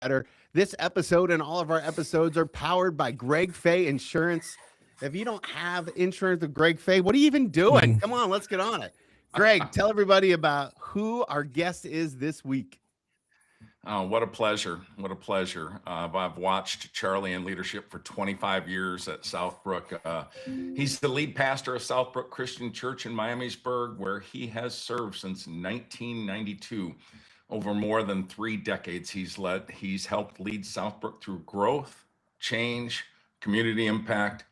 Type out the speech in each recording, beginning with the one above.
better. This episode and all of our episodes are powered by Greg Fay Insurance. If you don't have insurance with Greg Fay, what are you even doing? Come on, let's get on it. Greg, tell everybody about who our guest is this week. Oh, what a pleasure. What a pleasure. I've watched Charlie in leadership for 25 years at Southbrook. He's the lead pastor of Southbrook Christian Church in Miamisburg, where he has served since 1992. Over more than 3 decades, he's helped lead Southbrook through growth, change, community impact,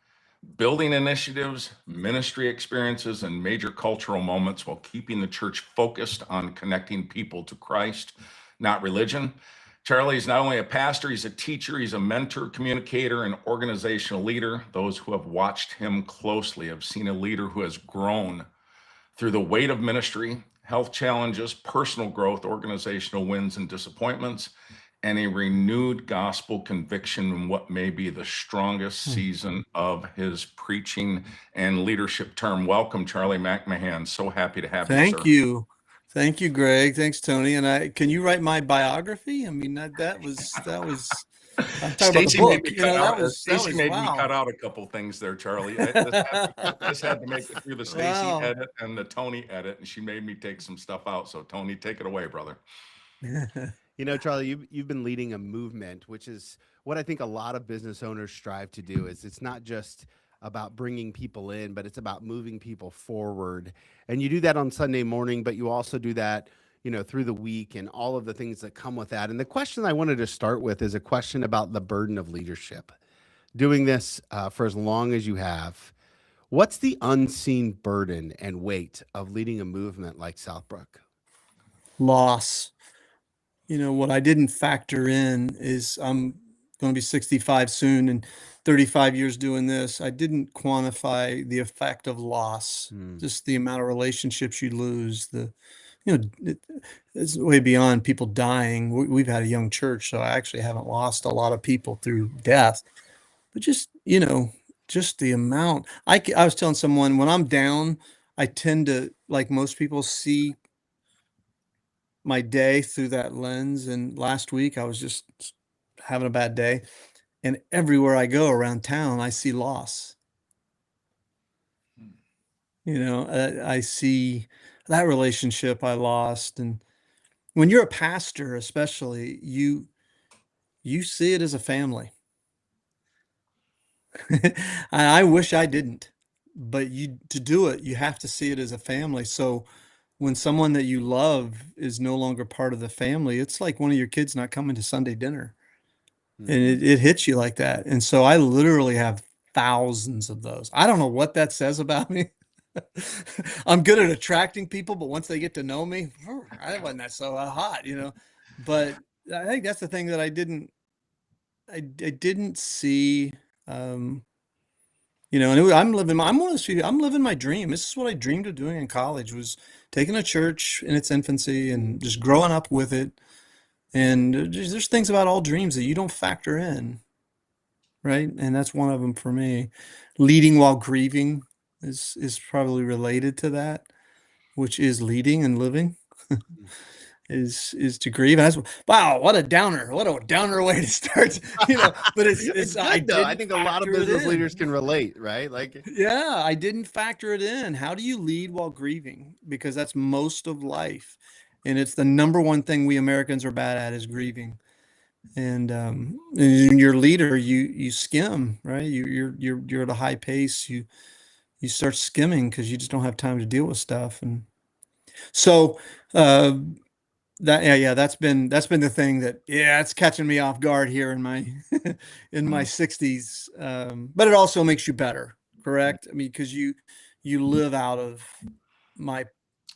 building initiatives, ministry experiences, and major cultural moments while keeping the church focused on connecting people to Christ, not religion. Charlie is not only a pastor, he's a teacher, he's a mentor, communicator, and organizational leader. Those who have watched him closely have seen a leader who has grown through the weight of ministry, health challenges, personal growth, organizational wins and disappointments, and a renewed gospel conviction in what may be the strongest season of his preaching and leadership term. Welcome, Charlie McMahan. So happy to have you, sir. Thank you. Thank you, Greg. Thanks, Tony. And can you write my biography? I mean, that was I'm talking about the book. Stacy made me cut out a couple things there, Charlie. This had to make it through the Stacy edit and the Tony edit, and she made me take some stuff out. So Tony, take it away, brother. You know, Charlie, you've been leading a movement, which is what I think a lot of business owners strive to do. Is it's not just about bringing people in, but it's about moving people forward. And you do that on Sunday morning, but you also do that, through the week and all of the things that come with that. And the question I wanted to start with is a question about the burden of leadership. Doing this for as long as you have, what's the unseen burden and weight of leading a movement like Southbrook? Loss. What I didn't factor in is I'm going to be 65 soon and 35 years doing this. I didn't quantify the effect of loss, just the amount of relationships you lose. It's way beyond people dying. We've had a young church, so I actually haven't lost a lot of people through death. But just the amount. I was telling someone, when I'm down, I tend to, like most people, see my day through that lens. And last week I was just having a bad day, and everywhere I go around town, I see loss. I see that relationship I lost. And when you're a pastor, especially, you see it as a family. I wish I didn't, but to do it, you have to see it as a family. So when someone that you love is no longer part of the family, it's like one of your kids not coming to Sunday dinner. And it hits you like that. And so I literally have thousands of those. I don't know what that says about me. I'm good at attracting people, but once they get to know me, I wasn't that so hot, But I think that's the thing that I didn't see. And I'm one of those people. I'm living my dream. This is what I dreamed of doing in college, was taking a church in its infancy and just growing up with it. And there's things about all dreams that you don't factor in, right? And that's one of them for me. Leading while grieving is probably related to that, which is leading and living. is to grieve. And wow, what a downer way to start. But it's good, though. I think a lot of business leaders can relate, right? Yeah, I didn't factor it in. How do you lead while grieving? Because that's most of life. And it's the number one thing we Americans are bad at, is grieving. And your leader, you skim, right? You're at a high pace. You start skimming because you just don't have time to deal with stuff. And so that's been the thing that it's catching me off guard here in my in my 60s. But it also makes you better, correct? I mean, because you live out of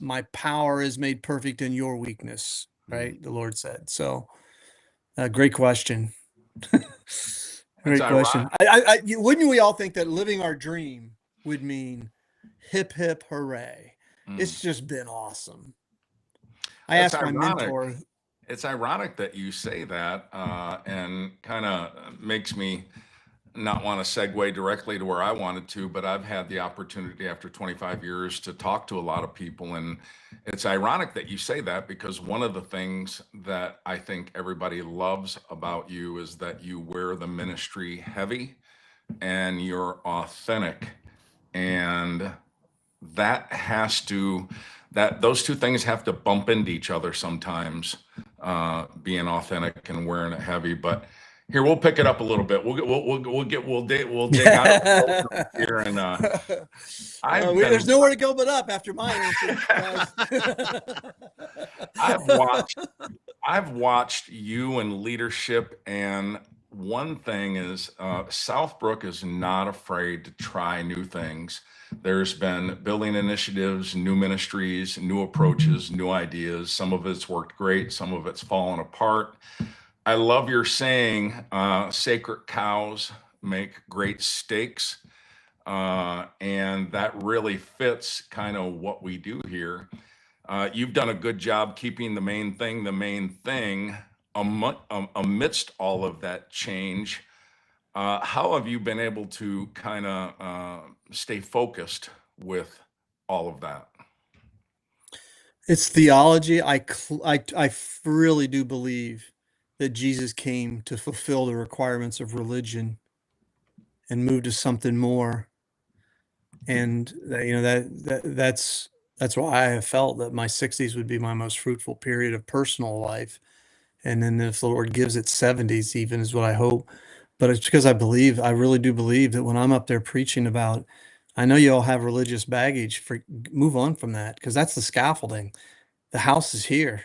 my power is made perfect in your weakness, right? The Lord said. So, great question. Great question. Wouldn't we all think that living our dream would mean hip, hip, hooray? It's just been awesome. I asked my mentor. It's ironic that you say that, and kind of makes me not want to segue directly to where I wanted to, but I've had the opportunity after 25 years to talk to a lot of people. And it's ironic that you say that, because one of the things that I think everybody loves about you is that you wear the ministry heavy and you're authentic. And that has to, that those two things have to bump into each other sometimes, being authentic and wearing it heavy. But here, we'll pick it up a little bit. We'll dig out of the here. And there's nowhere to go but up after my answer, guys. I've watched you in leadership, and one thing is Southbrook is not afraid to try new things. There's been building initiatives, new ministries, new approaches, new ideas. Some of it's worked great, some of it's fallen apart. I love your saying, sacred cows make great steaks. And that really fits kind of what we do here. You've done a good job keeping the main thing amidst all of that change. How have you been able to kind of stay focused with all of that? It's theology. I really do believe that Jesus came to fulfill the requirements of religion and move to something more. And that's why I have felt that my 60s would be my most fruitful period of personal life. And then if the Lord gives it 70s even is what I hope. But it's because I really do believe that when I'm up there preaching about, I know you all have religious baggage, move on from that, because that's the scaffolding. The house is here.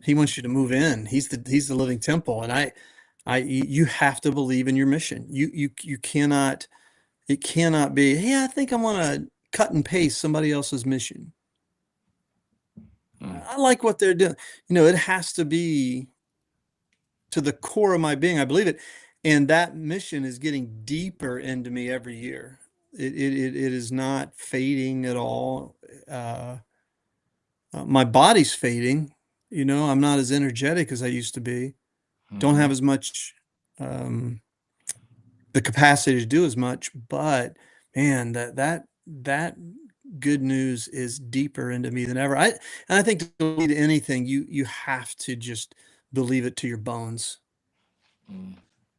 He wants you to move in. He's the living temple. And you have to believe in your mission. You cannot, it cannot be, hey, I think I want to cut and paste somebody else's mission. I like what they're doing. It has to be to the core of my being. I believe it. And that mission is getting deeper into me every year. It is not fading at all. My body's fading. I'm not as energetic as I used to be. Don't have as much the capacity to do as much. But man, that good news is deeper into me than ever. I think to lead anything, you have to just believe it to your bones.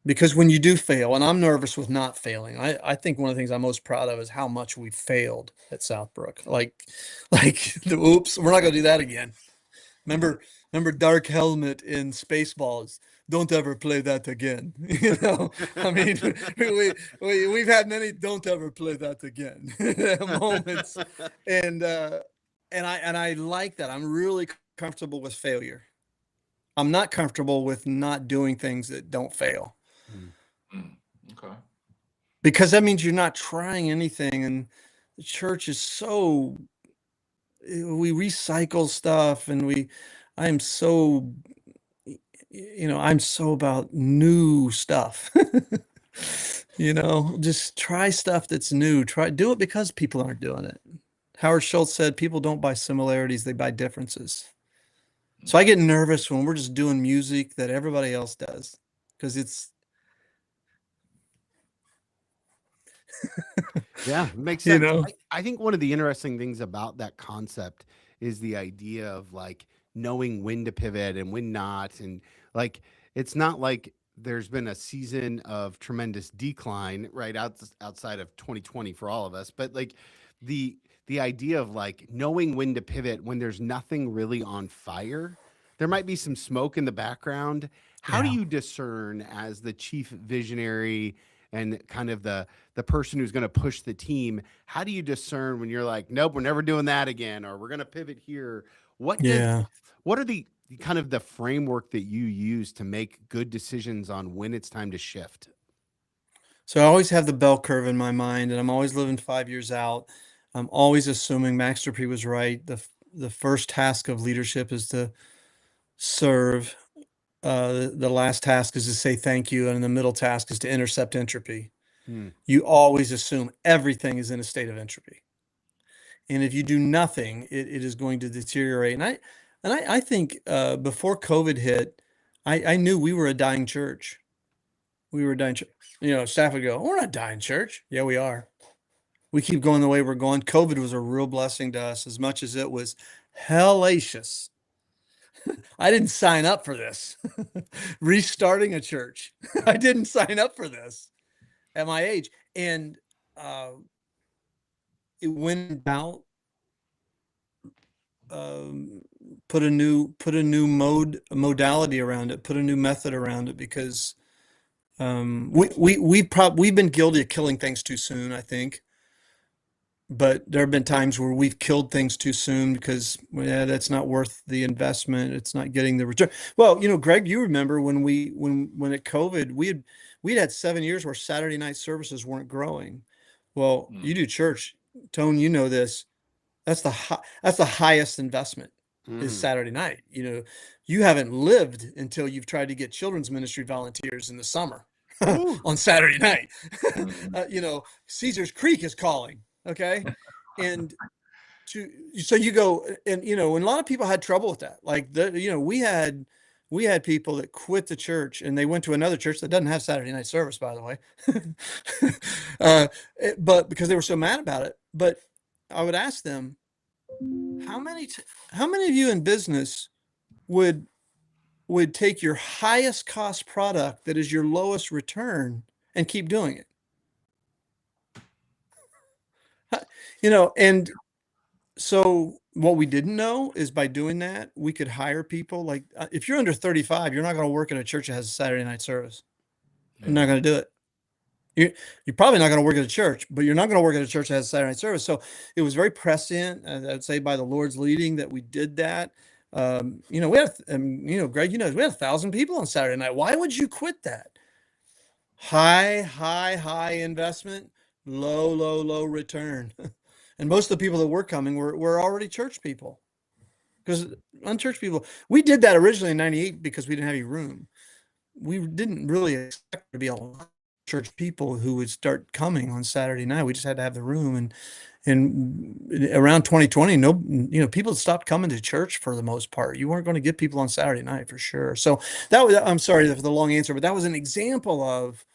Because when you do fail, and I'm nervous with not failing, I think one of the things I'm most proud of is how much we failed at Southbrook. Like oops, we're not going to do that again. Remember Dark Helmet in Spaceballs? Don't ever play that again. I mean, we've had many don't ever play that again moments, and I like that. I'm really comfortable with failure. I'm not comfortable with not doing things that don't fail. Okay. Because that means you're not trying anything, and the church is so, we recycle stuff, and I'm so about new stuff. Just try stuff that's new. Do it because people aren't doing it. Howard Schultz said, people don't buy similarities, they buy differences. So I get nervous when we're just doing music that everybody else does, because it's, Yeah, it makes sense. I think one of the interesting things about that concept is the idea of like knowing when to pivot and when not. And like, it's not like there's been a season of tremendous decline right outside of 2020 for all of us, but like the idea of like knowing when to pivot when there's nothing really on fire. There might be some smoke in the background. How do you discern, as the chief visionary and kind of the person who's going to push the team, how do you discern when you're like, nope, we're never doing that again, or we're going to pivot here? What are the kind of the framework that you use to make good decisions on when it's time to shift? So I always have the bell curve in my mind, and I'm always living 5 years out. I'm always assuming Max Dupree was right. The first task of leadership is to serve. The last task is to say thank you, and the middle task is to intercept entropy. You always assume everything is in a state of entropy, and if you do nothing, it is going to deteriorate. And I think before COVID hit, I knew we were a dying church. we were dying. Staff would go, "We're not dying church." Yeah, we are. We keep going the way we're going. COVID was a real blessing to us, as much as it was hellacious. I didn't sign up for this. Restarting a church. I didn't sign up for this at my age. And it went out, um, put a new modality around it, put a new method around it, because we've been guilty of killing things too soon, I think. But there have been times where we've killed things too soon because, well, yeah, that's not worth the investment. It's not getting the return. Well, Greg, you remember when at COVID, we'd had 7 years where Saturday night services weren't growing. Well, you do church, Tone, you know this. That's the highest investment is Saturday night. You haven't lived until you've tried to get children's ministry volunteers in the summer on Saturday night. Caesar's Creek is calling. Okay. And so you go, and and a lot of people had trouble with that. Like we had people that quit the church and they went to another church that doesn't have Saturday night service, by the way. But because they were so mad about it. But I would ask them, how many of you in business would take your highest cost product that is your lowest return and keep doing it? And so what we didn't know is, by doing that, we could hire people. Like, if you're under 35, you're not going to work in a church that has a Saturday night service. You're not going to do it. You're probably not going to work at a church, but you're not going to work at a church that has a Saturday night service. So it was very prescient, I'd say, by the Lord's leading, that we did that. We had, Greg, we had 1,000 people on Saturday night. Why would you quit that? High investment, low return. And most of the people that were coming were already church people. Because unchurched people, we did that originally in 98 because we didn't have any room. We didn't really expect to be a lot of church people who would start coming on Saturday night. We just had to have the room. And around 2020, people stopped coming to church for the most part. You weren't going to get people on Saturday night for sure. So I'm sorry for the long answer, but that was an example of,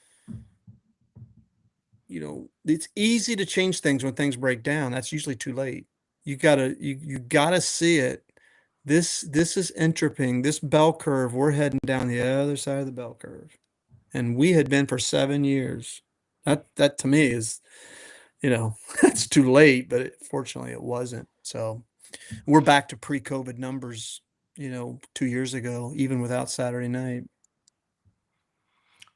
it's easy to change things when things break down. That's usually too late. You gotta see it. This is entropying, this bell curve. We're heading down the other side of the bell curve, and we had been for 7 years. That to me is, it's too late, but fortunately it wasn't. So we're back to pre-COVID numbers, 2 years ago, even without Saturday night.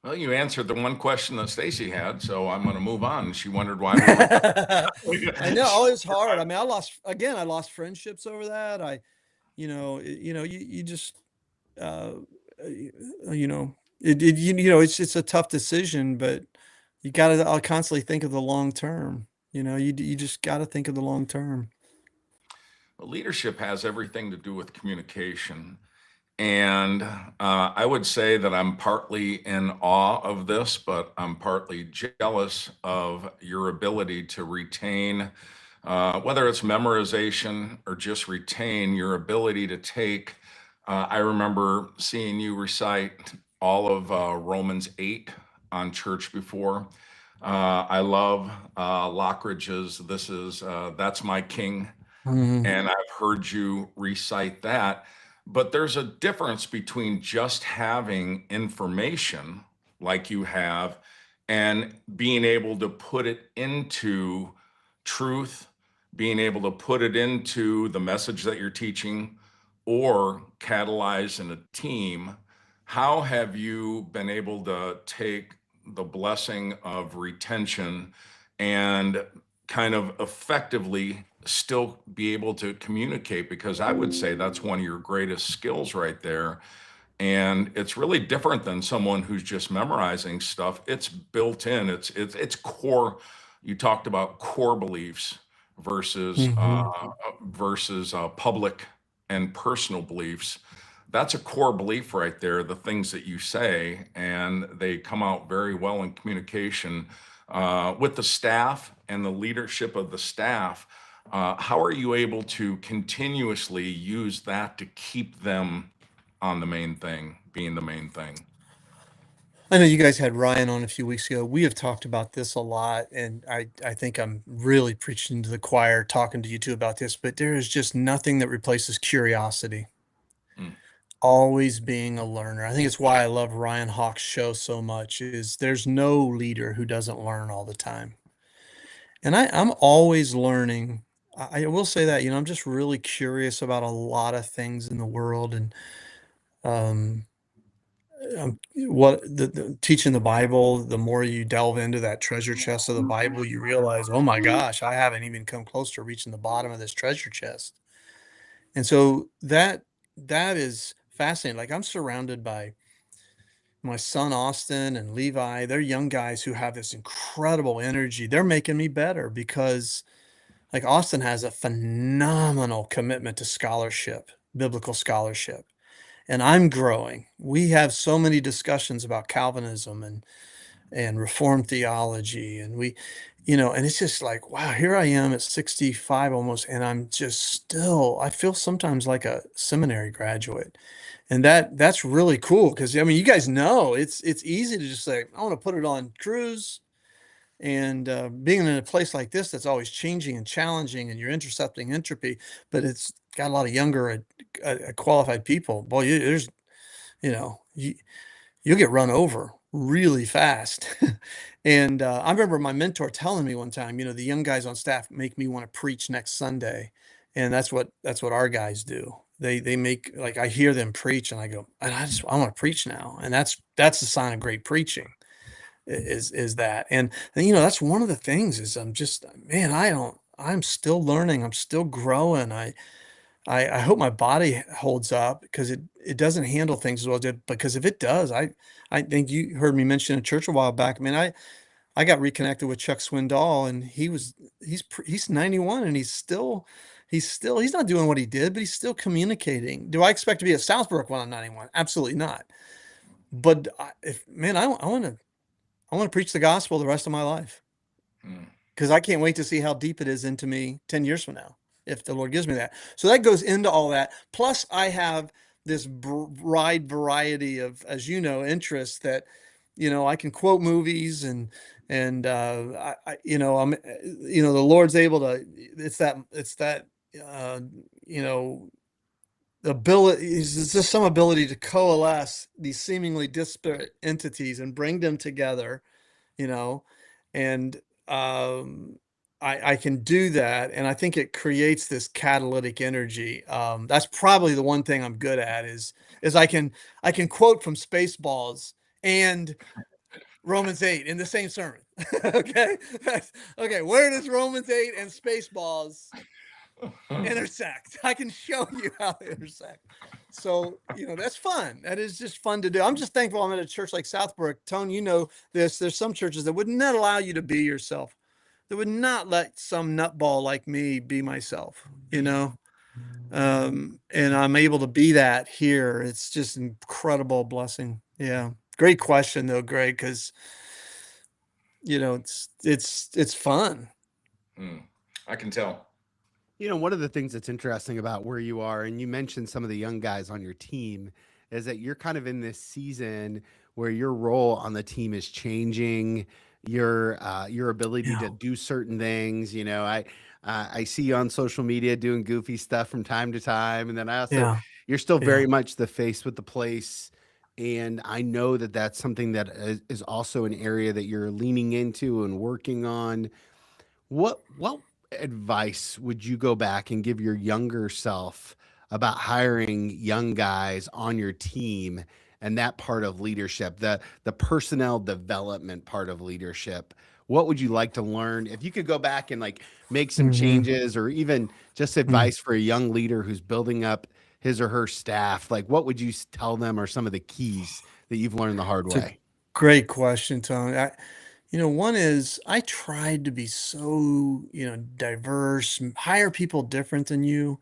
Well, you answered the one question that Stacy had, so I'm going to move on. She wondered why I know, it was hard. I mean, I lost friendships over that. You just, it's a tough decision, but you got to constantly think of the long term. You just got to think of the long term. Well, leadership has everything to do with communication. And I would say that I'm partly in awe of this, but I'm partly jealous of your ability to retain, whether it's memorization or just retain your ability to take. I remember seeing you recite all of Romans 8 on church before. I love Lockridge's That's My King. And I've heard you recite that. But there's a difference between just having information like you have and being able to put it into truth, being able to put it into the message that you're teaching, or catalyze in a team. How have you been able to take the blessing of retention and kind of effectively still be able to communicate? Because I would say that's one of your greatest skills right there. And it's really different than someone who's just memorizing stuff. It's built in. It's core. You talked about core beliefs versus public and personal beliefs. That's a core belief right there, the things that you say, and they come out very well in communication with the staff and the leadership of the staff. How are you able to continuously use that to keep them on the main thing, being the main thing? I know you guys had Ryan on a few weeks ago. We have talked about this a lot, and I think I'm really preaching to the choir talking to you two about this, but there is just nothing that replaces curiosity. Mm, Always being a learner. I think it's why I love Ryan Hawk's show so much is there's no leader who doesn't learn all the time. And I'm always learning. I will say that, I'm just really curious about a lot of things in the world and um what the teaching the Bible, the more you delve into that treasure chest of the Bible, you realize, oh my gosh, I haven't even come close to reaching the bottom of this treasure chest. And so that is fascinating. Like I'm surrounded by my son Austin and Levi. They're young guys who have this incredible energy. They're making me better because like Austin has a phenomenal commitment to scholarship, biblical scholarship. And I'm growing. We have so many discussions about Calvinism and Reformed theology, and and it's just like, wow, here I am at 65 almost, and I'm just still. I feel sometimes like a seminary graduate, and that's really cool because I mean, you guys know it's easy to just say, I want to put it on cruise, and being in a place like this that's always changing and challenging, and you're intercepting entropy, but it's got a lot of younger, qualified people. Boy, there's you know, you, you'll get run over really fast. And I remember my mentor telling me one time, the young guys on staff make me want to preach next Sunday, and that's what our guys do. They make like I hear them preach, and I go, and I want to preach now, and that's the sign of great preaching is that, and that's one of the things is I'm just man, I'm still learning, I'm still growing. I hope my body holds up because it doesn't handle things as well, because if it does, I think you heard me mention in church a while back. I mean, I got reconnected with Chuck Swindoll, and he's 91, and he's not doing what he did, but he's still communicating. Do I expect to be at Southbrook when I'm 91? Absolutely not. But if man, I want to preach the gospel the rest of my life mm, because I can't wait to see how deep it is into me 10 years from now, if the Lord gives me that. So that goes into all that. Plus, I have this wide variety of, as you know, interests that, I can quote movies and I'm, the Lord's able to, it's that, uh, you know, ability, it's just some ability to coalesce these seemingly disparate entities and bring them together, you know, and I can do that, and I think it creates this catalytic energy. That's probably the one thing I'm good at is I can quote from Spaceballs and Romans 8 in the same sermon. Okay, okay. Where does Romans 8 and Spaceballs intersect? I can show you how they intersect. So, that's fun. That is just fun to do. I'm just thankful I'm at a church like Southbrook. Tone, you know this. There's some churches that would not allow you to be yourself. That would not let some nutball like me be myself. And I'm able to be that here. It's just an incredible blessing. Yeah. Great question though, Greg, because it's fun. mm. I can tell. One of the things that's interesting about where you are, and you mentioned some of the young guys on your team, is that you're kind of in this season where your role on the team is changing. Your ability Yeah. to do certain things. I see you on social media doing goofy stuff from time to time, and then I also Yeah. you're still Yeah. very much the face with the place. And I know that that's something that is also an area that you're leaning into and working on. What advice would you go back and give your younger self about hiring young guys on your team and that part of leadership, the personnel development part of leadership? What would you like to learn if you could go back and like make some Hmm. changes, or even just advice for a young leader who's building up his or her staff? Like, what would you tell them are some of the keys that you've learned the hard It's a way? great question, Tony. One is I tried to be so, diverse, hire people different than you.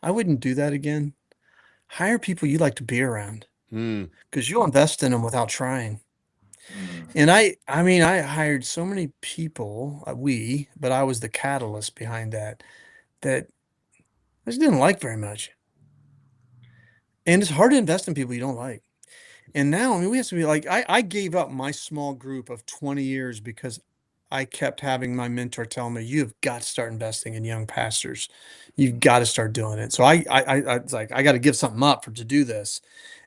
I wouldn't do that again. Hire people you like to be around Hmm. because you'll invest in them without trying. Mm, And I mean, I hired so many people, but I was the catalyst behind that I just didn't like very much. And it's hard to invest in people you don't like. And now, I mean, we have to be like, I gave up my small group of 20 years because I kept having my mentor tell me, you've got to start investing in young pastors. You've got to start doing it. So I was like, I got to give something up to do this.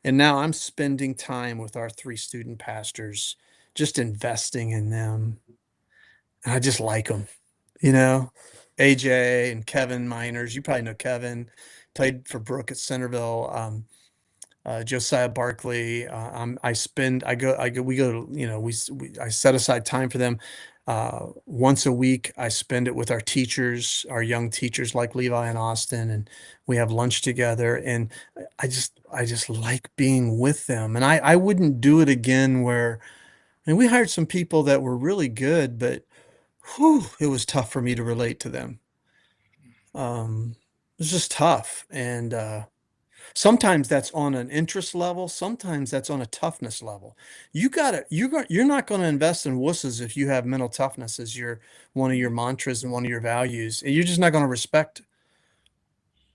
And now I'm spending time with our 3 student pastors, just investing in them. And I just like them, you know, AJ and Kevin Miners. You probably know Kevin, played for Brooke at Centerville. Josiah Barkley. We go to, I set aside time for them. Once a week, I spend it with our teachers, our young teachers like Levi and Austin, and we have lunch together. And I just like being with them. And I wouldn't do it again and we hired some people that were really good, but whew, it was tough for me to relate to them. It was just tough. And, sometimes that's on an interest level. Sometimes that's on a toughness level. You're not going to invest in wusses if you have mental toughness as one of your mantras and one of your values. And you're just not going to respect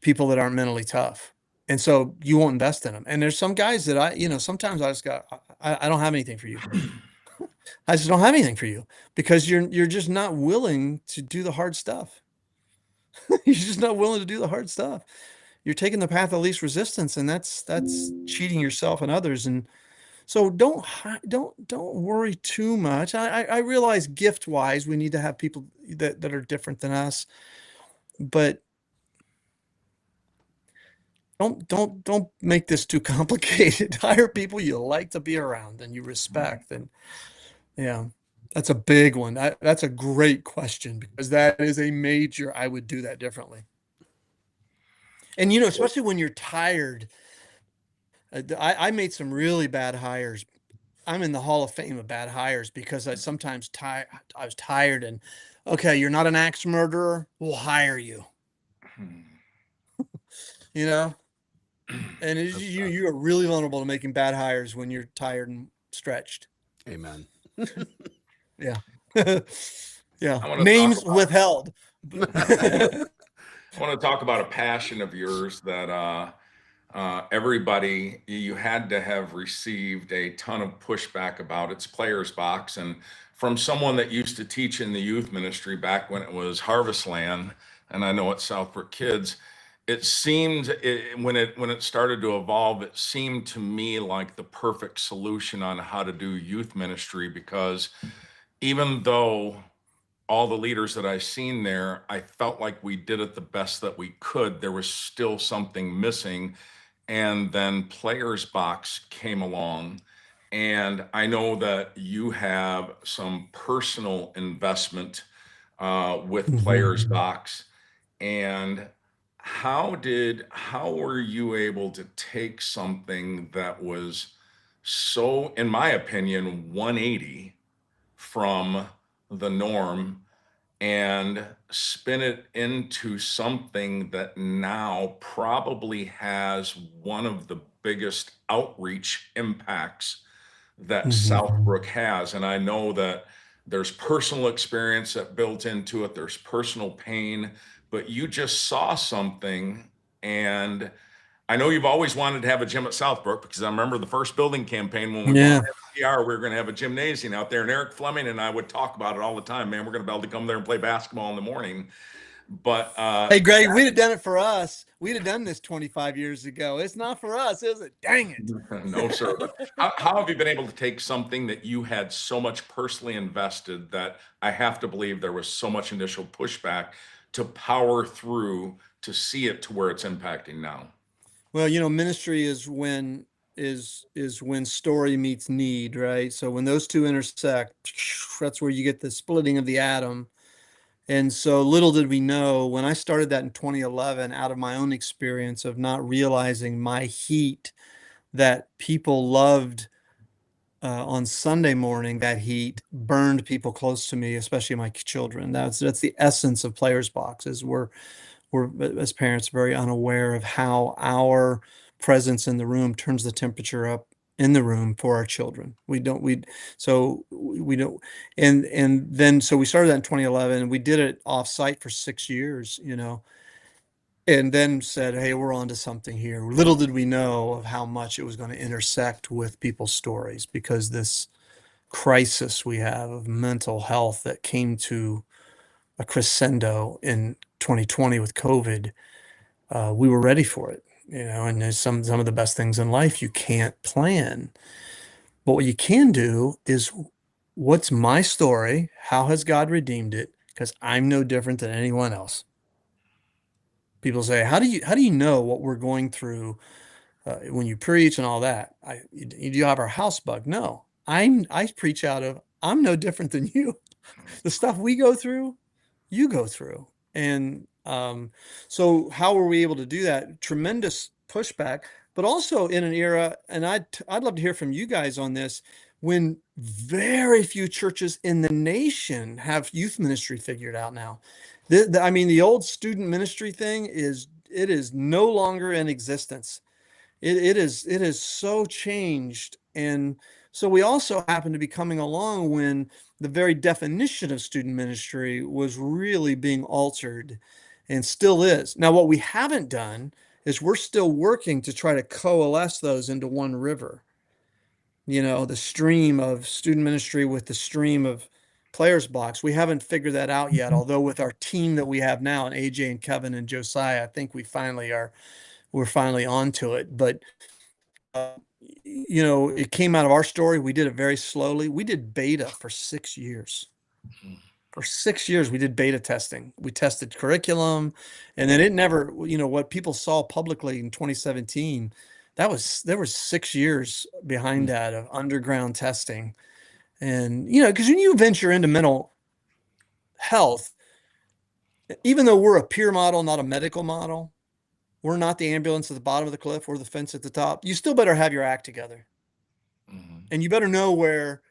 people that aren't mentally tough. And so you won't invest in them. And there's some guys that sometimes I just got, I don't have anything for you. I just don't have anything for you because you're just not willing to do the hard stuff. You're just not willing to do the hard stuff. You're taking the path of least resistance, and that's cheating yourself and others. And so don't worry too much. I realize gift wise we need to have people that are different than us, but don't make this too complicated. Hire people you like to be around and you respect. And yeah, that's a big one. That's a great question because that is a major. I would do that differently. And especially when you're tired. I made some really bad hires. I'm in the Hall of Fame of bad hires because I was tired and okay, you're not an axe murderer. We'll hire you. You know, and you are really vulnerable to making bad hires when you're tired and stretched. Amen. Yeah, yeah. I want to talk Names about withheld. I want to talk about a passion of yours that everybody you had to have received a ton of pushback about. It's Players Box, and from someone that used to teach in the youth ministry back when it was Harvest Land, and I know it's Southbrook Kids. It seemed when it started to evolve, it seemed to me like the perfect solution on how to do youth ministry because even though all the leaders that I've seen there, I felt like we did it the best that we could. There was still something missing. And then Players Box came along. And I know that you have some personal investment with Players Mhm. Box. And how were you able to take something that was so, in my opinion, 180 from the norm and spin it into something that now probably has one of the biggest outreach impacts that Mhm. Southbrook has. And I know that there's personal experience that built into it, there's personal pain, but you just saw something. And I know you've always wanted to have a gym at Southbrook because I remember the first building campaign when we bought Yeah. FDR, we were going to have a gymnasium out there, and Eric Fleming and I would talk about it all the time. Man, we're going to be able to come there and play basketball in the morning. But Hey, Greg, we'd have done it for us. We'd have done this 25 years ago. It's not for us, is it? Dang it. no, sir. But how have you been able to take something that you had so much personally invested that I have to believe there was so much initial pushback to power through to see it to where it's impacting now? Well, ministry is when story meets need, right? So when those two intersect, that's where you get the splitting of the atom. And so little did we know when I started that in 2011, out of my own experience of not realizing my heat that people loved on Sunday morning, that heat burned people close to me, especially my children. That's the essence of Players Boxes. We're as parents very unaware of how our presence in the room turns the temperature up in the room for our children. We don't, and then so we started that in 2011. We did it off site for 6 years, and then said, hey, we're on to something here. Little did we know of how much it was going to intersect with people's stories, because this crisis we have of mental health that came to a crescendo in 2020 with COVID, we were ready for it, and there's some of the best things in life you can't plan. But what you can do is, what's my story? How has God redeemed it? Because I'm no different than anyone else. People say, how do you know what we're going through when you preach and all that? Do you have our house bug? No, I preach out of, I'm no different than you. The stuff we go through, you go through. And so how were we able to do that? Tremendous pushback, but also in an era, and I'd love to hear from you guys on this, when very few churches in the nation have youth ministry figured out now. I mean, the old student ministry thing is no longer in existence. It is so changed. And so we also happen to be coming along when the very definition of student ministry was really being altered, and still is. Now, what we haven't done is we're still working to try to coalesce those into one river. The stream of student ministry with the stream of players box. We haven't figured that out yet. Although with our team that we have now, and AJ and Kevin and Josiah, I think we're finally onto it. But it came out of our story. We did it very slowly. We did beta for 6 years. For 6 years, we did beta testing. We tested curriculum, and then it never, what people saw publicly in 2017, there was 6 years behind that of underground testing. And, because when you venture into mental health, even though we're a peer model, not a medical model, we're not the ambulance at the bottom of the cliff or the fence at the top. You still better have your act together. And you better know where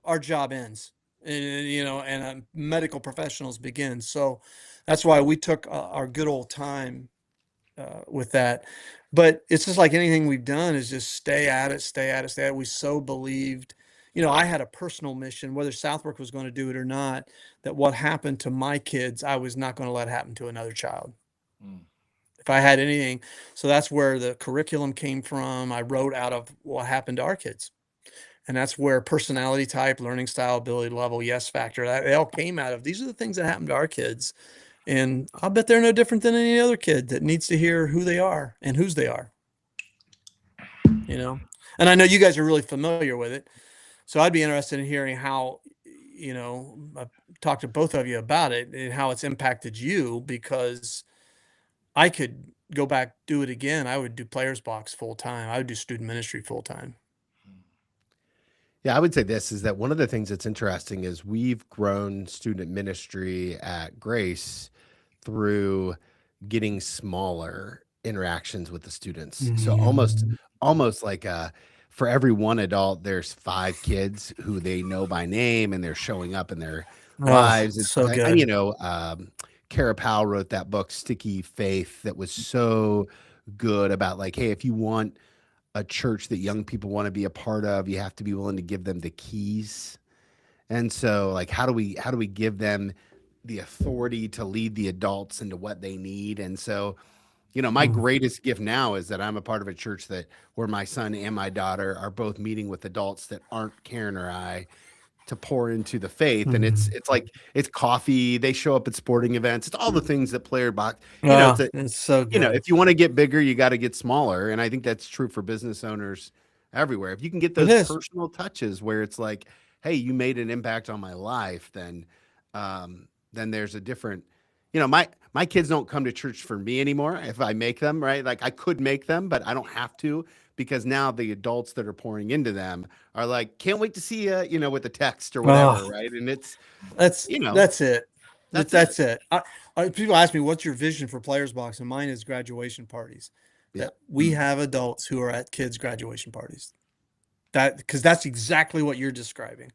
our job ends, and medical professionals begin. So that's why we took our good old time with that. But it's just like anything we've done, is just stay at it, stay at it, stay at it. We so believed, I had a personal mission, whether Southbrook was going to do it or not, that what happened to my kids, I was not going to let happen to another child. If I had anything. So that's where the curriculum came from. I wrote out of what happened to our kids. And that's where personality type, learning style, ability level, yes factor, they all came out of, these are the things that happened to our kids. And I'll bet they're no different than any other kid that needs to hear who they are and whose they are. And I know you guys are really familiar with it. So I'd be interested in hearing how, I've talked to both of you about it and how it's impacted you, because I could go back, do it again. I would do players box full time. I would do student ministry full time. Yeah, I would say this is that one of the things that's interesting is we've grown student ministry at Grace through getting smaller interactions with the students. So almost like for every one adult, there's 5 kids who they know by name, and they're showing up in their lives. It's so good. Kara Powell wrote that book, Sticky Faith, that was so good about like, hey, if you want a church that young people want to be a part of, you have to be willing to give them the keys. And so like, how do we give them the authority to lead the adults into what they need? And so, my greatest gift now is that I'm a part of a church where my son and my daughter are both meeting with adults that aren't Karen or I, to pour into the faith. And it's like, it's coffee. They show up at sporting events. It's all the things that player box, it's so good. if you want to get bigger, you got to get smaller. And I think that's true for business owners everywhere. If you can get those personal touches where it's like, hey, you made an impact on my life, then there's a different, my kids don't come to church for me anymore. If I make them, right? Like I could make them, but I don't have to, because now the adults that are pouring into them are like, can't wait to see you, with the text or whatever. Right. And that's it. That's it. People ask me, what's your vision for Players Box? And mine is graduation parties. Yeah. That we have adults who are at kids' graduation parties. Because that's exactly what you're describing.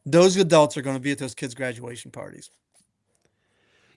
Those adults are going to be at those kids' graduation parties.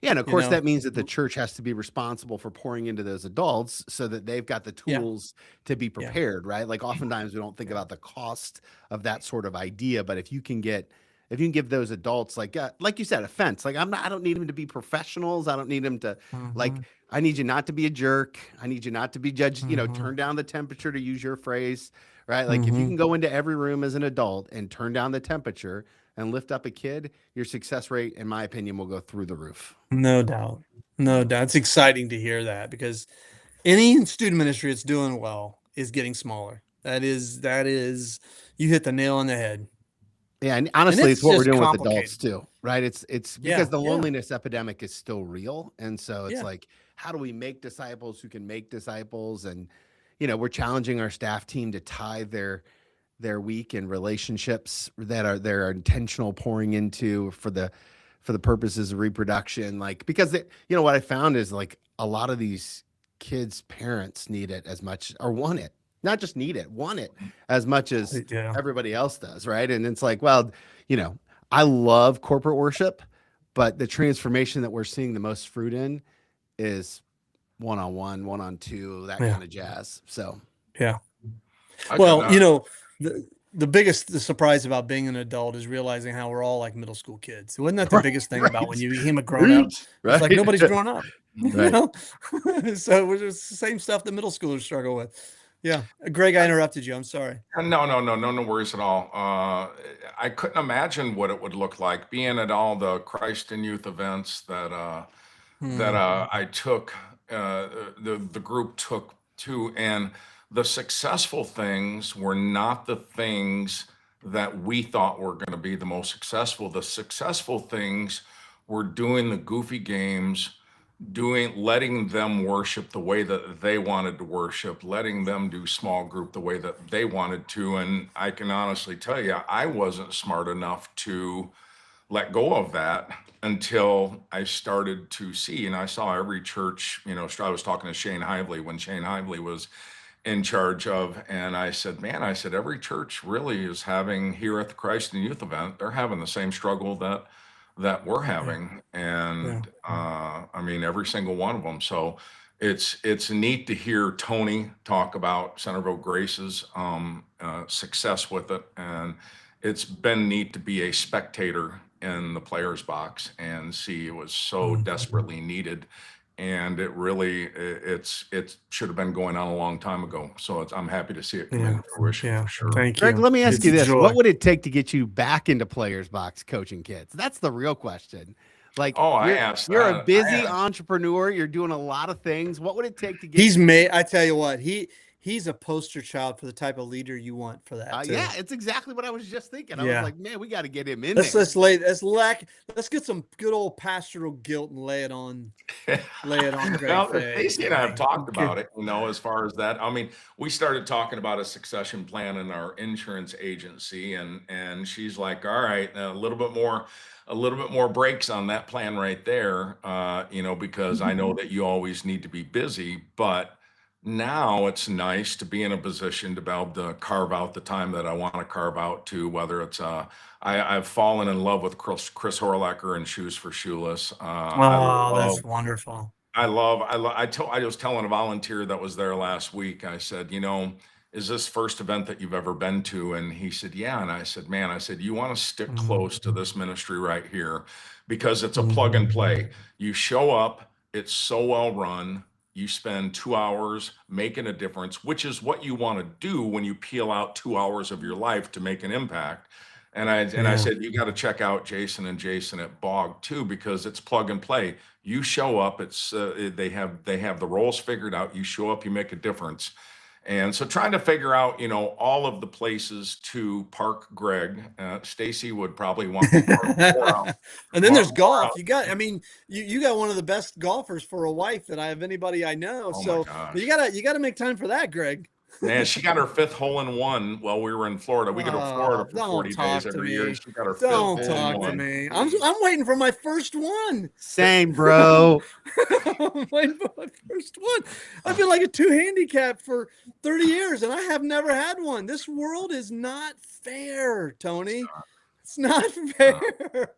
Yeah, and of course that means that the church has to be responsible for pouring into those adults so that they've got the tools to be prepared, right? Like oftentimes we don't think about the cost of that sort of idea, but if you can give those adults like you said, a fence. Like I don't need them to be professionals. I don't need them to like I need you not to be a jerk. I need you not to be judged, Hmm. turn down the temperature, to use your phrase, right? Like if you Hmm. can go into every room as an adult and turn down the temperature and lift up a kid, your success rate, in my opinion, will go through the roof. No doubt. No doubt. It's exciting to hear that because any student ministry that's doing well is getting smaller. That is, you hit the nail on the head. Yeah, and And honestly, it's it's what we're just doing with complicated. adults too, right? It's because Yeah. the Yeah. loneliness epidemic is still real, and so it's Yeah. like, how do we make disciples who can make disciples? And we're challenging our staff team to tie their week and relationships that are they're intentional pouring into for the purposes of reproduction, like because what I found is like a lot of these kids parents need it as much, or want it, not just need it, want it as much as Yeah. everybody else does, right? And it's like, well, you know I love corporate worship, but the transformation that we're seeing the most fruit in is one-on-one, one-on-two, that Yeah. kind of jazz. So Yeah. I could Well, not. the biggest surprise about being an adult is realizing how we're all like middle school kids. Wasn't that the right, biggest thing about when right, you became a grown up? It's like right, nobody's grown up, you right. know? So it's just the same stuff that middle schoolers struggle with. Yeah. Greg, I interrupted you. I'm sorry. No worries at all. I couldn't imagine what it would look like being at all the Christ and Youth events that Hmm. I took, the group took to, and the successful things were not the things that we thought were going to be the most successful. The successful things were doing the goofy games, letting them worship the way that they wanted to worship, letting them do small group the way that they wanted to. And I can honestly tell you, I wasn't smart enough to let go of that until I started to see, and I saw every church, I was talking to Shane Hively when Shane Hively was in charge of, and I said, man, I said, every church really is having, here at the Christ and Youth event, they're having the same struggle that we're Yeah. having. Yeah. And I mean, every single one of them. So it's neat to hear Tony talk about Centerville Grace's success with it. And it's been neat to be a spectator in the players box and see it was so Mm. desperately needed. And it should have been going on a long time ago. So I'm happy to see it come Yeah. into fruition Yeah. for sure. Thank Greg, you. let me ask It's you a this. What joy. would it take to get you back into players box coaching kids? That's the real question. Like Oh, I you're asked you're a that. busy entrepreneur, you're doing a lot of things. What would it take to get He's made, I tell you what, he's a poster child for the type of leader you want for that yeah, too. it's exactly what I was just thinking. I was Yeah. like, man, we got to get him in Let's there. let's lay let's get some good old pastoral guilt and lay it on Greg Well, Fay. Stacy and I have talked Okay. about it, as far as that. I mean, we started talking about a succession plan in our insurance agency, and she's like, all right, a little bit more breaks on that plan right there, because I know that you always need to be busy, but now it's nice to be in a position to be able to carve out the time that I want to carve out to, whether it's I've fallen in love with Chris Horlacher and Shoes for Shoeless. Oh, that's wonderful. I was telling a volunteer that was there last week, I said, is this first event that you've ever been to? And he said, yeah. And I said, man, you want to stick close to this ministry right here because it's a plug and play. You show up, it's so well run. You spend 2 hours making a difference, which is what you want to do when you peel out 2 hours of your life to make an impact. And I Yeah. said, you got to check out Jason and Jason at Bog too, because it's plug and play. You show up, it's they have the roles figured out. You show up, you make a difference. And so trying to figure out, all of the places to park Greg. Stacy would probably want me parked And then more, there's more golf. out. You got one of the best golfers for a wife that I have anybody I know. Oh my So gosh. you gotta make time for that, Greg. Man, she got her fifth hole in one while we were in Florida. We go to Florida Oh, for don't 40 days talk to every year. me. She got her fifth Don't hole in talk to one. me. I'm waiting for my first one. Same, bro. I'm waiting for my first one. I've been like a 2 handicap for 30 years and I have never had one. This world is not fair, Tony. It's not fair.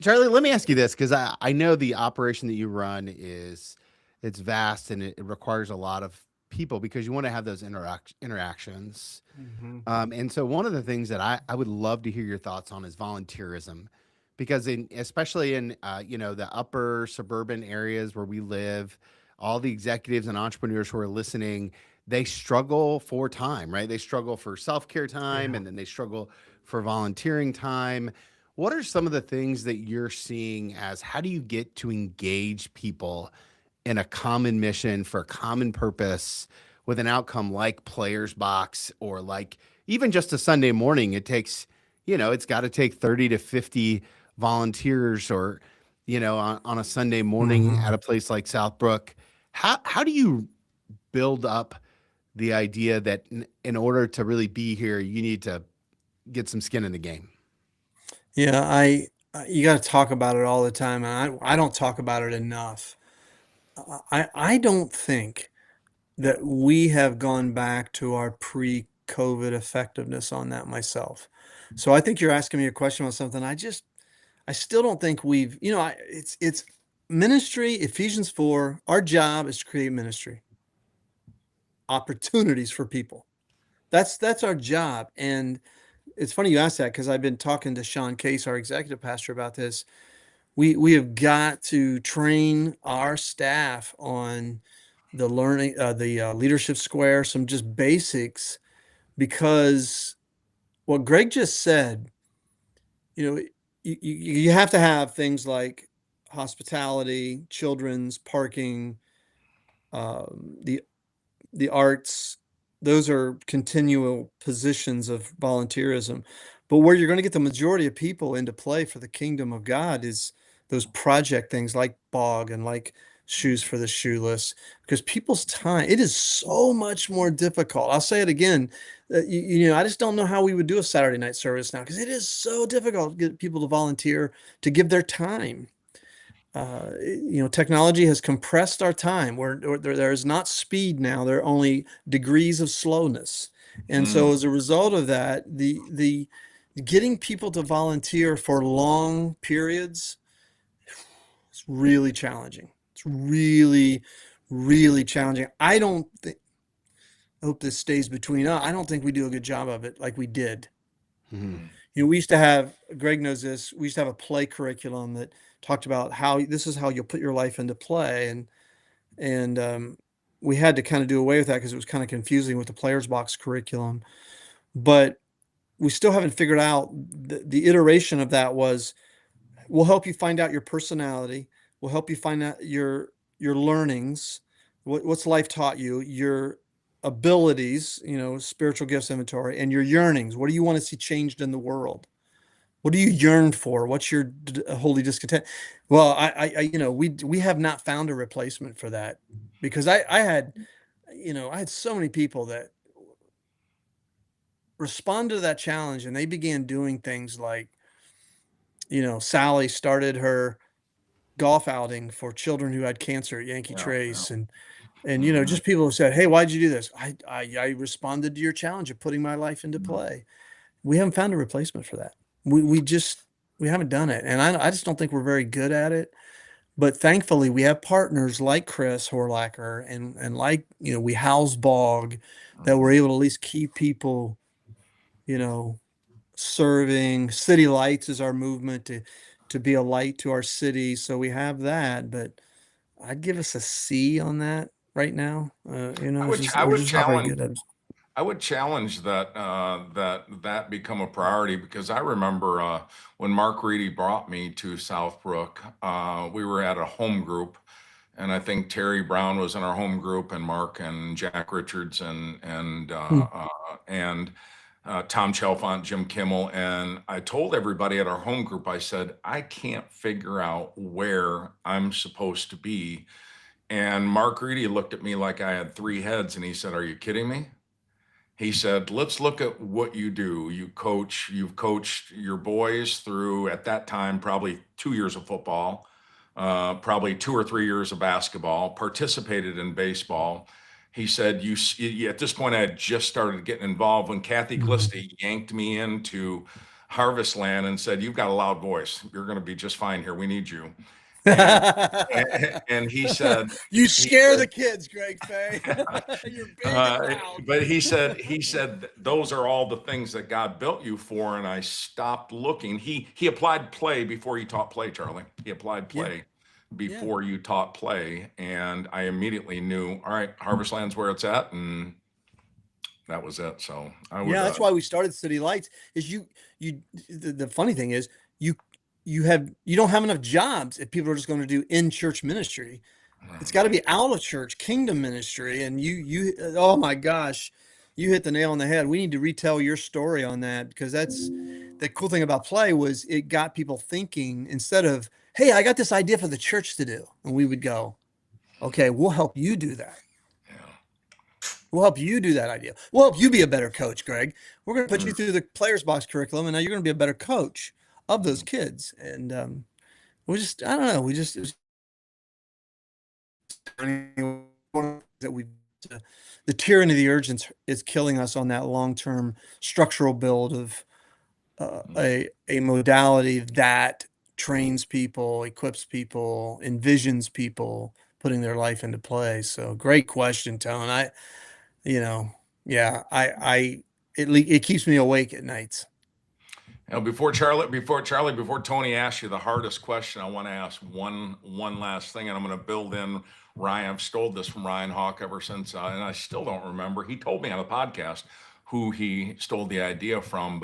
Charlie, let me ask you this, because I know the operation that you run it's vast and it requires a lot of people because you want to have those interactions. Mhm. And so one of the things that I would love to hear your thoughts on is volunteerism, because especially in the upper suburban areas where we live, all the executives and entrepreneurs who are listening, they struggle for time, right? They struggle for self-care time, Yeah. and then they struggle for volunteering time. What are some of the things that you're seeing as how do you get to engage people in a common mission for a common purpose with an outcome like Players Box, or like even just a Sunday morning? It takes, it's got to take 30 to 50 volunteers, or, on a Sunday morning at Hmm. a place like Southbrook. How do you build up the idea that in order to really be here, you need to get some skin in the game? Yeah, you got to talk about it all the time, and I don't talk about it enough. I don't think that we have gone back to our pre-COVID effectiveness on that myself. So I think you're asking me a question about something I still don't think we've, it's ministry, Ephesians 4, our job is to create ministry, opportunities for people. That's our job. And it's funny you asked that because I've been talking to Sean Case, our executive pastor, about this. We have got to train our staff on the learning, the leadership square, some just basics, because what Greg just said, you know, you have to have things like hospitality, children's parking, the arts. Those are continual positions of volunteerism. But where you're going to get the majority of people into play for the kingdom of God is those project things like Bog and like Shoes for the Shoeless, because people's time, it is so much more difficult. I'll say it again. I just don't know how we would do a Saturday night service now, because it is so difficult to get people to volunteer, to give their time. Technology has compressed our time, where there is not speed now, there are only degrees of slowness. And so Mm, as a result of that, the getting people to volunteer for long periods is really challenging. It's really, really challenging. I hope this stays between us. I don't think we do a good job of it like we did. Mhm. mm, We used to have, Greg knows this, we used to have a play curriculum that talked about how this is how you'll put your life into play. And we had to kind of do away with that because it was kind of confusing with the Players Box curriculum. But we still haven't figured out the iteration of that was, we'll help you find out your personality. We'll help you find out your learnings, what's life taught you, your abilities, spiritual gifts inventory, and your yearnings. What do you want to see changed in the world? What do you yearn for? What's your holy discontent? Well, we have not found a replacement for that, because I had so many people that responded to that challenge, and they began doing things like, Sally started her golf outing for children who had cancer at Yankee yeah, yeah. Trace, and Hmm. just people who said, "Hey, why'd you do this?" I responded to your challenge of putting my life into play. We haven't found a replacement for that. We haven't done it, and I just don't think we're very good at it. But thankfully, we have partners like Chris Horlacher and like, we house Bog, that we're Hmm. able to at least keep people, you know, serving. City Lights is our movement to be a light to our city. So we have that, but I'd give us a C on that right now. I It's would just I we're would just not very challenge good at it. I would challenge that become a priority, because I remember when Mark Reedy brought me to Southbrook, we were at a home group, and I think Terry Brown was in our home group, and Mark and Jack Richards Hmm. and Tom Chalfant, Jim Kimmel, and I told everybody at our home group, I said, I can't figure out where I'm supposed to be. And Mark Reedy looked at me like I had three heads, and he said, "Are you kidding me?" He said, let's look at what you do. You've coached your boys through, at that time, probably 2 years of football, probably 2 or 3 years of basketball, participated in baseball. He said, at this point, I had just started getting involved when Kathy Mhm. Glisty yanked me into Harvest Land and said, you've got a loud voice. You're going to be just fine here. We need you. and and he said You he scare the said kids, Greg Faye. You're big and uh, loud. but he said those are all the things that God built you for, and I stopped looking. He applied play before he taught play, Charlie. He applied Yeah, play yeah. before you taught play, and I immediately knew, all right, Harvest Land's where it's at, and that was it. So I would Yeah, that's why we started City Lights. Is the funny thing is you you don't have enough jobs if people are just going to do in church ministry. It's got to be out of church, kingdom ministry. And oh my gosh, you hit the nail on the head. We need to retell your story on that, because that's the cool thing about play was it got people thinking instead of, hey, I got this idea for the church to do. And we would go, okay, we'll help you do that. yeah. We'll help you do that idea. We'll help you be a better coach, Greg. We're going to put you Mm. through the players box curriculum, and now you're going to be a better coach of those kids. And I don't know, we just, it was that we, the tyranny of the urgent is killing us on that long-term structural build of a modality that trains people, equips people, envisions people putting their life into play. So great question, Tone. You know, yeah, it keeps me awake at nights. Now, before Tony asks you the hardest question, I want to ask one last thing, and I'm going to build in Ryan. I've stole this from Ryan Hawk ever since, and I still don't remember. He told me on the podcast who he stole the idea from,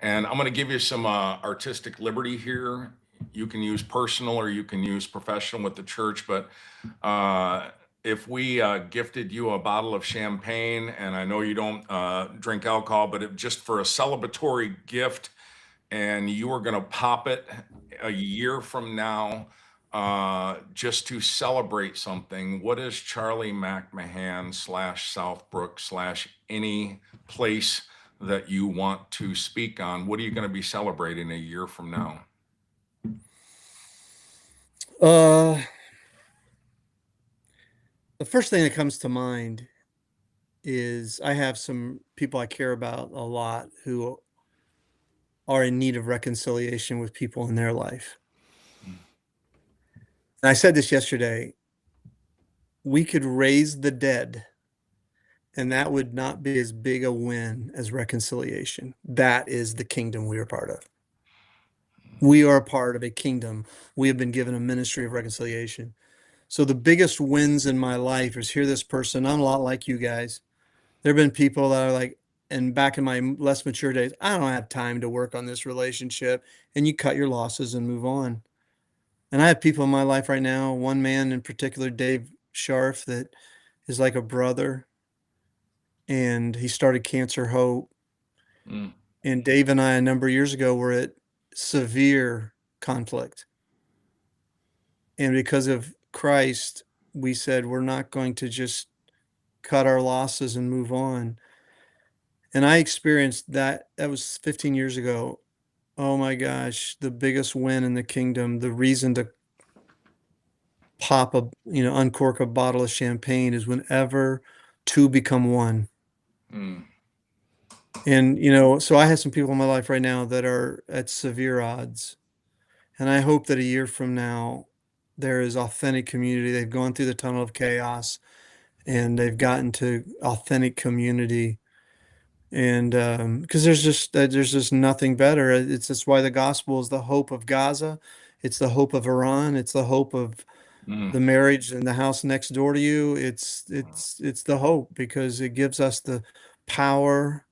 and I'm going to give you some artistic liberty here. You can use personal or you can use professional with the church, but if we gifted you a bottle of champagne, and I know you don't drink alcohol, but just for a celebratory gift, and you are going to pop it a year from now just to celebrate something, what is Charlie McMahan / Southbrook / any place that you want to speak on? What are you going to be celebrating a year from now? Uh, the first thing that comes to mind is I have some people I care about a lot who are in need of reconciliation with people in their life. And I said this yesterday, we could raise the dead, and that would not be as big a win as reconciliation. That is the kingdom we are part of. We are a part of a kingdom. We have been given a ministry of reconciliation. So the biggest wins in my life is hear this person. I'm a lot like you guys. There have been people that are like, and back in my less mature days, I don't have time to work on this relationship. And you cut your losses and move on. And I have people in my life right now, one man in particular, Dave Scharf, that is like a brother. And he started Cancer Hope. Mm. And Dave and I, a number of years ago, were at severe conflict. And because of Christ, we said, we're not going to just cut our losses and move on. And I experienced that. That was 15 years ago. Oh my gosh, the biggest win in the kingdom, the reason to uncork a bottle of champagne is whenever two become one. Mm. And, so I have some people in my life right now that are at severe odds. And I hope that a year from now, there is authentic community. They've gone through the tunnel of chaos and they've gotten to authentic community. And because there's just nothing better. That's why the gospel is the hope of Gaza. It's the hope of Iran. It's the hope of Mm. the marriage in the house next door to you. It's the hope because it gives us the power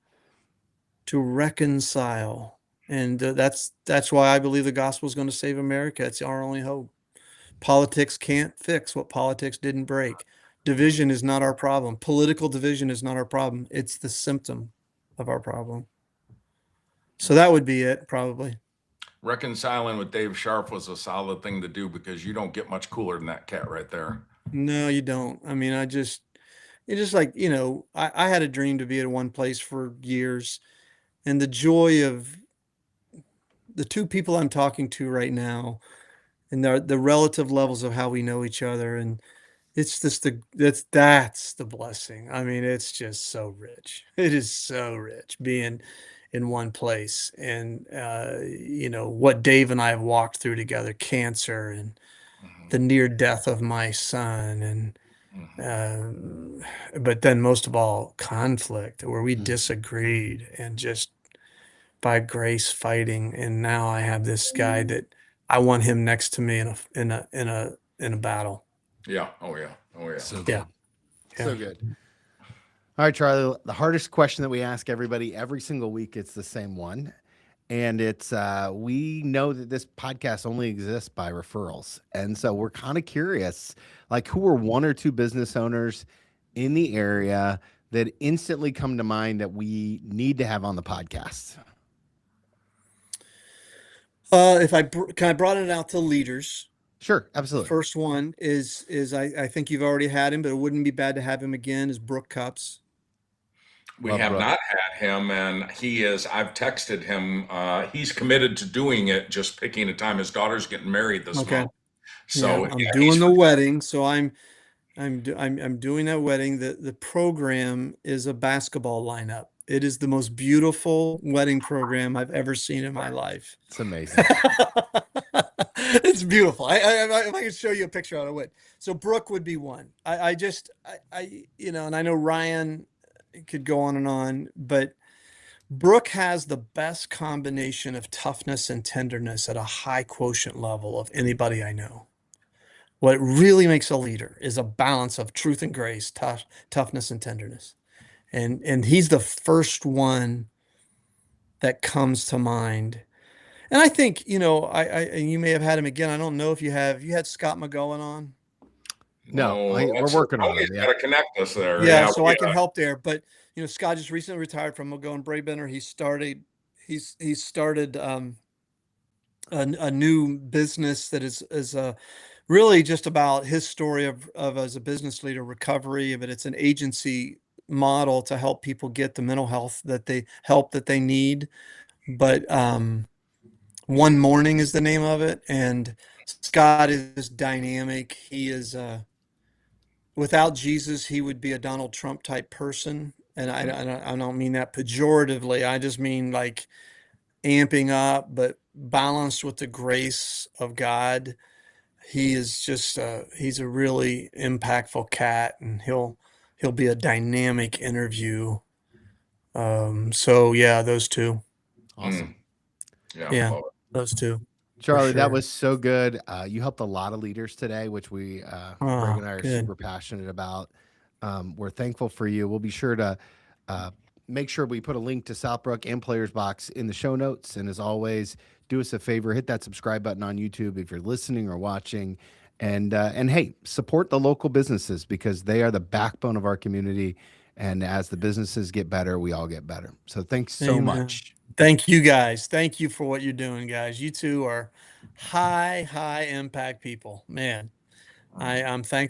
to reconcile. And that's why I believe the gospel is going to save America. It's our only hope. Politics can't fix what politics didn't break. Division is not our problem. Political division is not our problem. It's the symptom of our problem. So that would be it, probably. Reconciling with Dave Sharp was a solid thing to do because you don't get much cooler than that cat right there. No, you don't. I mean, it's just like, I had a dream to be at one place for years. And the joy of the two people I'm talking to right now and the relative levels of how we know each other. And it's just that's the blessing. I mean, it's just so rich. It is so rich being in one place. And, what Dave and I have walked through together, cancer and the near death of my son, and but then most of all, conflict where we disagreed and just by grace fighting. And now I have this guy that I want him next to me in a battle. Yeah. Oh yeah. Oh yeah. So Yeah. good. So good. All right, Charlie, the hardest question that we ask everybody every single week, it's the same one. And it's we know that this podcast only exists by referrals. And so we're kind of curious, like, who are one or two business owners in the area that instantly come to mind that we need to have on the podcast? If I brought it out to leaders. Sure, The absolutely. first one is I think you've already had him, but it wouldn't be bad to have him again, is Brooke Cups. We Love have Brooke. not had him, and I've texted him. He's committed to doing it, just picking a time. His daughter's getting married this Okay. month. So I'm yeah, doing the wedding, so I'm doing that wedding. The program is a basketball lineup. It is the most beautiful wedding program I've ever seen in my life. It's amazing. It's beautiful. If I could show you a picture, I would. So Brooke would be one. And I know Ryan could go on and on, but Brooke has the best combination of toughness and tenderness at a high quotient level of anybody I know. What really makes a leader is a balance of truth and grace, toughness and tenderness. And he's the first one that comes to mind. And I think, and you may have had him again. I don't know if you had Scott McGowan on. No, we're working on it. Got to connect us there. Yeah, so I can help there. But Scott just recently retired from McGowan Brabender. He started a new business that is really just about his story of as a business leader, recovery. But it's an agency model to help people get the mental health that they need. But One Morning is the name of it, and Scott is dynamic. He is without Jesus, he would be a Donald Trump type person, and I don't mean that pejoratively. I just mean like amping up, but balanced with the grace of God. He is just he's a really impactful cat, and he'll be a dynamic interview. So yeah, those two. Awesome. Yeah, those two. Charlie, that sure. was so good. You helped a lot of leaders today, which we, Greg and I are good. super passionate about. We're thankful for you. We'll be sure to make sure we put a link to Southbrook and Players Box in the show notes. And as always, do us a favor, hit that subscribe button on YouTube if you're listening or watching. And hey, support the local businesses because they are the backbone of our community. And as the businesses get better, we all get better. So thanks so Amen. much. Thank you guys. Thank you for what you're doing, guys. You two are high impact people, man. I'm thankful